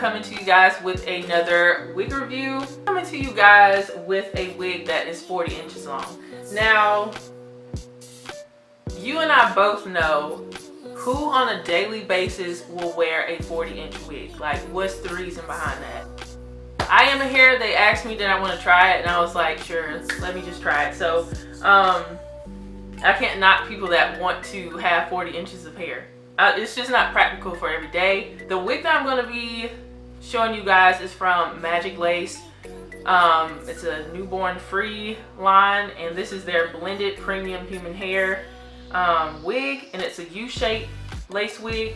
coming to you guys with another wig review. Coming to you guys with a wig that is 40 inches long. Now, you and I both know who on a daily basis will wear a 40-inch wig. Like, what's the reason behind that? I am a hair. They asked me did I want to try it, and I was like, sure, let me just try it. So, I can't knock people that want to have 40 inches of hair. It's just not practical for every day. The wig that I'm going to be showing you guys is from Magic Lace. It's a newborn free line, and this is their blended premium human hair wig, and it's a U-shaped lace wig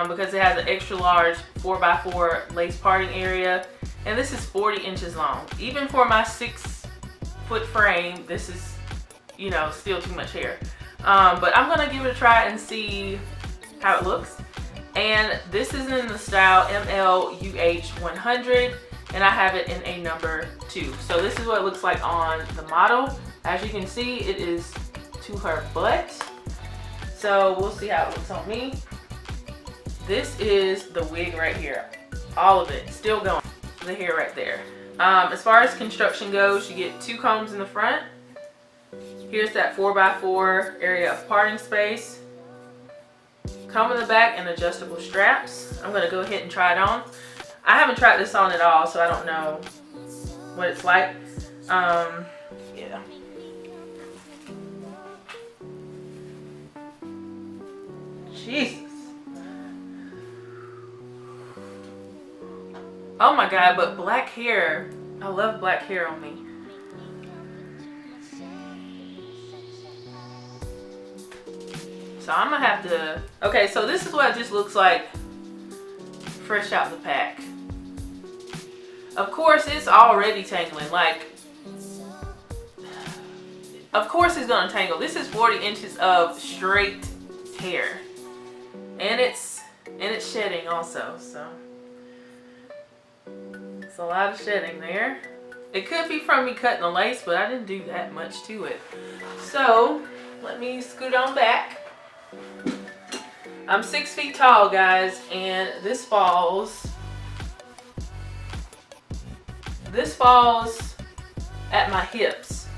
because it has an extra large 4x4 lace parting area, and this is 40 inches long. Even for my 6-foot frame, this is, you know, still too much hair. But I'm gonna give it a try and see how it looks. And this is in the style MLUH100, and I have it in a number 2. So this is what it looks like on the model. As you can see, it is to her butt. So we'll see how it looks on me. This is the wig right here. All of it, still going. The hair right there. As far as construction goes, you get 2 combs in the front. Here's that 4x4 area of parting space. Comb in the back and adjustable straps. I'm gonna go ahead and try it on. I haven't tried this on at all, so I don't know what it's like. Yeah. Jesus. Oh my God, but black hair. I love black hair on me. So I'm gonna have to, okay, so this is what it just looks like fresh out the pack. Of course, it's already tangling. Like, of course it's gonna tangle. This is 40 inches of straight hair. And it's shedding also, so. It's a lot of shedding there. It could be from me cutting the lace, but I didn't do that much to it. So, let me scoot on back. I'm 6 feet tall, guys, and this falls at my hips.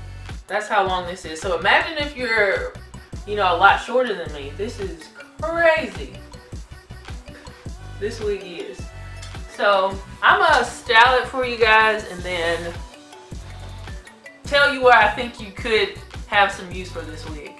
That's how long this is. So imagine if you're, you know, a lot shorter than me. This is crazy. This wig is. So I'm gonna style it for you guys and then tell you where I think you could have some use for this wig.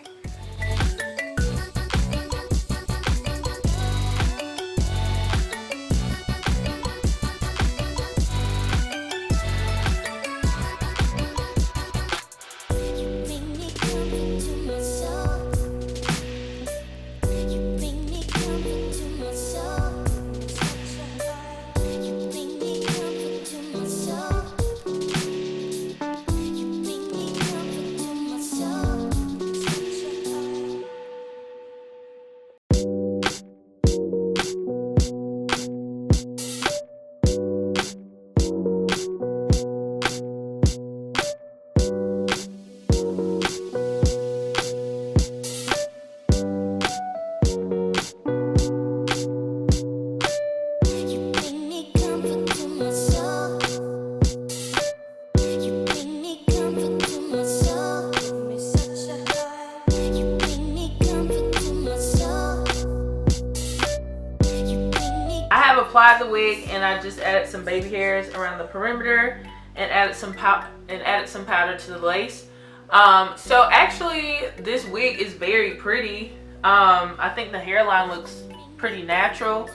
Applied the wig, and I just added some baby hairs around the perimeter and added some powder to the lace. So actually this wig is very pretty. I think the hairline looks pretty natural.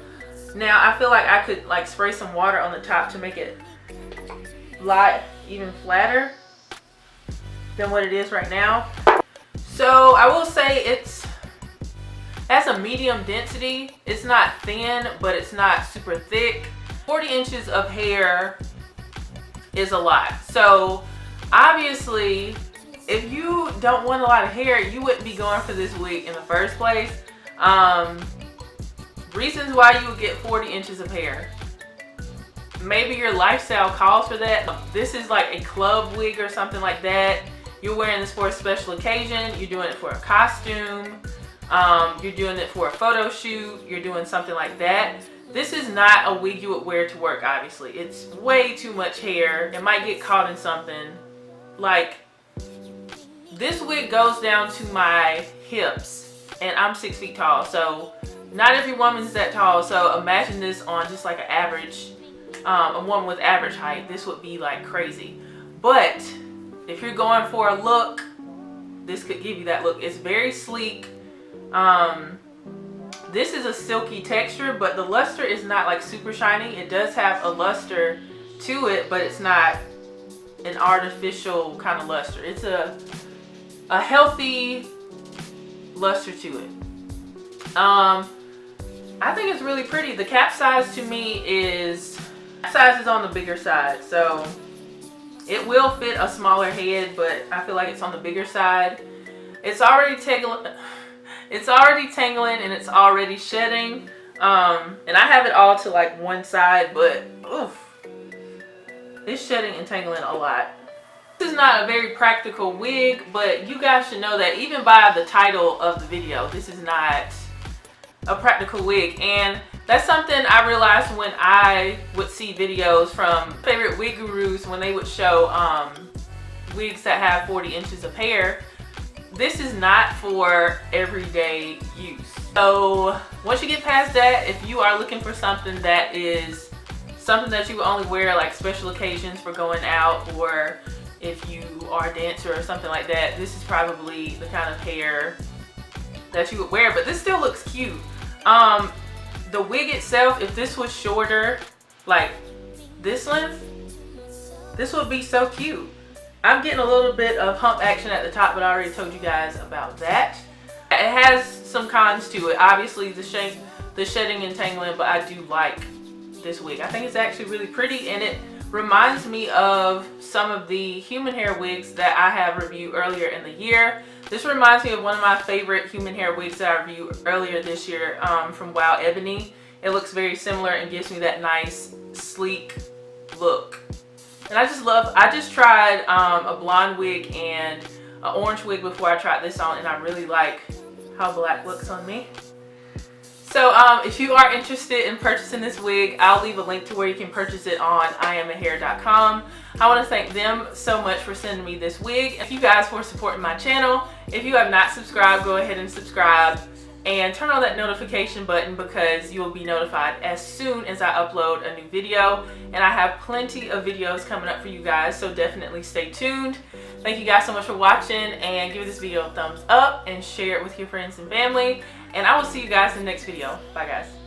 Now I feel like I could like spray some water on the top to make it lie even flatter than what it is right now. So I will say it's has a medium density. It's not thin, but it's not super thick. 40 inches of hair is a lot. So obviously, if you don't want a lot of hair, you wouldn't be going for this wig in the first place. Reasons why you would get 40 inches of hair. Maybe your lifestyle calls for that. This is like a club wig or something like that. You're wearing this for a special occasion. You're doing it for a costume. You're doing it for a photo shoot. You're doing something like that. This is not a wig you would wear to work, obviously. It's way too much hair. It might get caught in something. Like, this wig goes down to my hips, and I'm 6 feet tall, so not every woman's that tall. So imagine this on just like an average, a woman with average height. This would be like crazy. But if you're going for a look, this could give you that look. It's very sleek. This is a silky texture, but the luster is not like super shiny. It does have a luster to it, but it's not an artificial kind of luster. It's a healthy luster to it. I think it's really pretty. The cap size to me is on the bigger side, so it will fit a smaller head, but I feel like it's on the bigger side. It's already tangling and it's already shedding. And I have it all to like one side, but oof, it's shedding and tangling a lot. This is not a very practical wig, but you guys should know that even by the title of the video, this is not a practical wig. And that's something I realized when I would see videos from favorite wig gurus when they would show wigs that have 40 inches of hair. This is not for everyday use. So once you get past that, if you are looking for something that is something that you only wear like special occasions for going out, or if you are a dancer or something like that, this is probably the kind of hair that you would wear. But this still looks cute. The wig itself, if this was shorter, like this length, this would be so cute. I'm getting a little bit of hump action at the top, but I already told you guys about that. It has some cons to it. Obviously the shedding and tangling, but I do like this wig. I think it's actually really pretty, and it reminds me of some of the human hair wigs that I have reviewed earlier in the year. This reminds me of one of my favorite human hair wigs that I reviewed earlier this year from Wild Ebony. It looks very similar and gives me that nice, sleek look. And I just tried a blonde wig and an orange wig before I tried this on, and I really like how black looks on me. So if you are interested in purchasing this wig, I'll leave a link to where you can purchase it on IamAHair.com. I want to thank them so much for sending me this wig. Thank you guys for supporting my channel. If you have not subscribed, go ahead and subscribe and turn on that notification button, because you will be notified as soon as I upload a new video. And I have plenty of videos coming up for you guys, so definitely stay tuned. Thank you guys so much for watching, and give this video a thumbs up and share it with your friends and family. And I will see you guys in the next video. Bye guys.